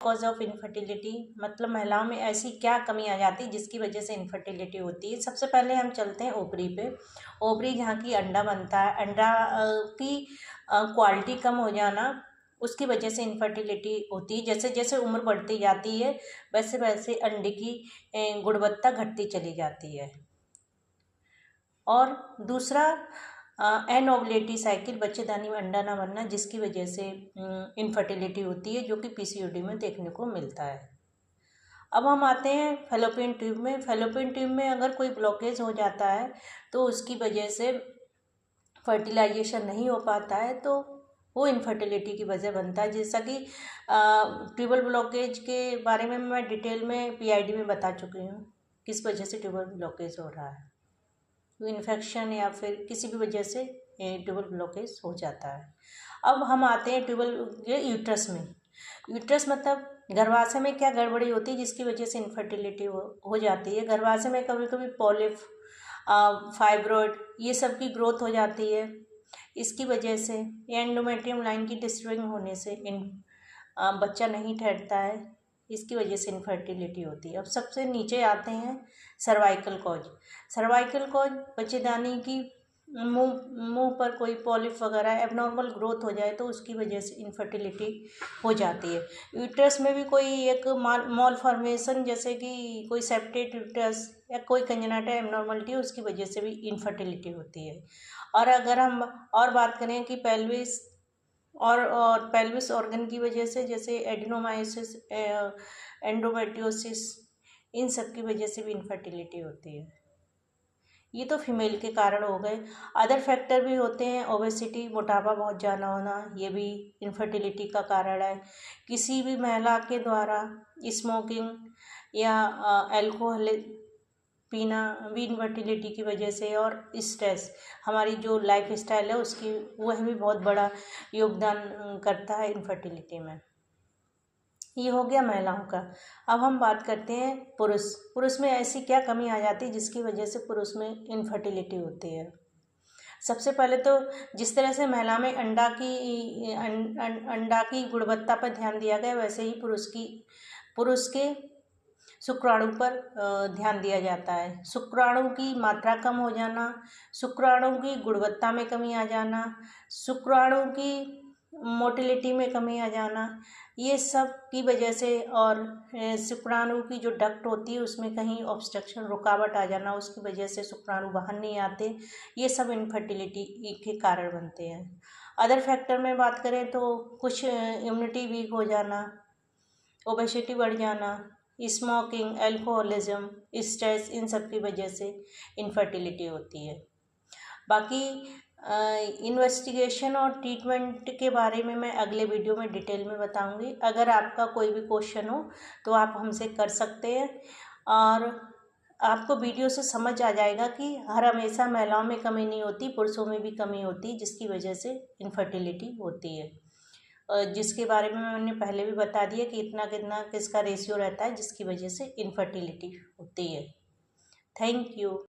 Cause of infertility, मतलब महिलाओं में ऐसी क्या कमी आ जाती है जिसकी वजह से इनफर्टिलिटी होती है। सबसे पहले हम चलते हैं ओवरी पे। ओवरी जहाँ की अंडा बनता है, अंडा की क्वालिटी कम हो जाना, उसकी वजह से इनफर्टिलिटी होती है। जैसे जैसे उम्र बढ़ती जाती है वैसे वैसे अंडे की गुणवत्ता घटती चली जाती है। और दूसरा एनओवुलेटी साइकिल, बच्चेदानी में अंडा ना बनना, जिसकी वजह से इनफर्टिलिटी होती है, जो कि पीसीओडी में देखने को मिलता है। अब हम आते हैं फैलोपियन ट्यूब में। फैलोपियन ट्यूब में अगर कोई ब्लॉकेज हो जाता है तो उसकी वजह से फर्टिलाइजेशन नहीं हो पाता है, तो वो इनफर्टिलिटी की वजह बनता है। जैसा कि ट्यूबल ब्लॉकेज के बारे में मैं डिटेल में पीआईडी में बता चुकी हूँ, किस वजह से ट्यूबल ब्लॉकेज हो रहा है। तो इन्फेक्शन या फिर किसी भी वजह से ट्यूबल ब्लॉकेज हो जाता है। अब हम आते हैं ट्यूबल के यूट्रस में। यूट्रस मतलब गर्भाशय में क्या गड़बड़ी होती है जिसकी वजह से इनफर्टिलिटी हो जाती है। गर्भाशय में कभी कभी पॉलिप, फाइब्रॉइड, ये सब की ग्रोथ हो जाती है। इसकी वजह से एंडोमेट्रियम लाइन की डिस्टर्बिंग होने से बच्चा नहीं ठहरता है, इसकी वजह से इनफर्टिलिटी होती है। अब सबसे नीचे आते हैं सर्वाइकल कॉज। सर्वाइकल कॉज बच्चेदानी की मुंह पर कोई पॉलिप वगैरह एबनॉर्मल ग्रोथ हो जाए तो उसकी वजह से इनफर्टिलिटी हो जाती है। यूट्रस में भी कोई एक मॉल फॉर्मेशन, जैसे कि कोई सेप्टेड यूट्रस या कोई कंजेनिटल एबनॉर्मलिटी, उसकी वजह से भी इनफर्टिलिटी होती है। और अगर हम और बात करें कि पेल्विस और पेल्विस ऑर्गन की वजह से, जैसे एडिनोमायोसिस, एंडोमेट्रियोसिस, इन सब की वजह से भी इनफर्टिलिटी होती है। ये तो फीमेल के कारण हो गए। अदर फैक्टर भी होते हैं, ओबेसिटी, मोटापा बहुत ज़्यादा होना, ये भी इनफर्टिलिटी का कारण है। किसी भी महिला के द्वारा स्मोकिंग या अल्कोहल पीना भी इनफर्टिलिटी की वजह से, और स्ट्रेस, हमारी जो लाइफ स्टाइल है उसकी, वह भी बहुत बड़ा योगदान करता है इनफर्टिलिटी में। ये हो गया महिलाओं का। अब हम बात करते हैं पुरुष। पुरुष में ऐसी क्या कमी आ जाती है जिसकी वजह से पुरुष में इनफर्टिलिटी होती है। सबसे पहले तो जिस तरह से महिला में अंडा की गुणवत्ता पर ध्यान दिया गया, वैसे ही पुरुष के शुक्राणु पर ध्यान दिया जाता है। शुक्राणु की मात्रा कम हो जाना, शुक्राणु की गुणवत्ता में कमी आ जाना, शुक्राणु की मोटिलिटी में कमी आ जाना, ये सब की वजह से, और शुक्राणु की जो डक्ट होती है उसमें कहीं ऑब्स्ट्रक्शन, रुकावट आ जाना, उसकी वजह से शुक्राणु बाहर नहीं आते, ये सब इनफर्टिलिटी के कारण बनते हैं। अदर फैक्टर में बात करें तो कुछ इम्यूनिटी वीक हो जाना, ओबेसिटी बढ़ जाना, स्मोकिंग, अल्कोहलिज्म, स्ट्रेस, इन सब की वजह से इनफर्टिलिटी होती है। बाकी इन्वेस्टिगेशन और ट्रीटमेंट के बारे में मैं अगले वीडियो में डिटेल में बताऊंगी। अगर आपका कोई भी क्वेश्चन हो तो आप हमसे कर सकते हैं, और आपको वीडियो से समझ आ जाएगा कि हर हमेशा महिलाओं में कमी नहीं होती, पुरुषों में भी कमी होती है जिसकी वजह से इनफर्टिलिटी होती है, जिसके बारे में मैंने पहले भी बता दिया कि इतना कितना किसका रेशियो रहता है जिसकी वजह से इनफर्टिलिटी होती है। Thank you.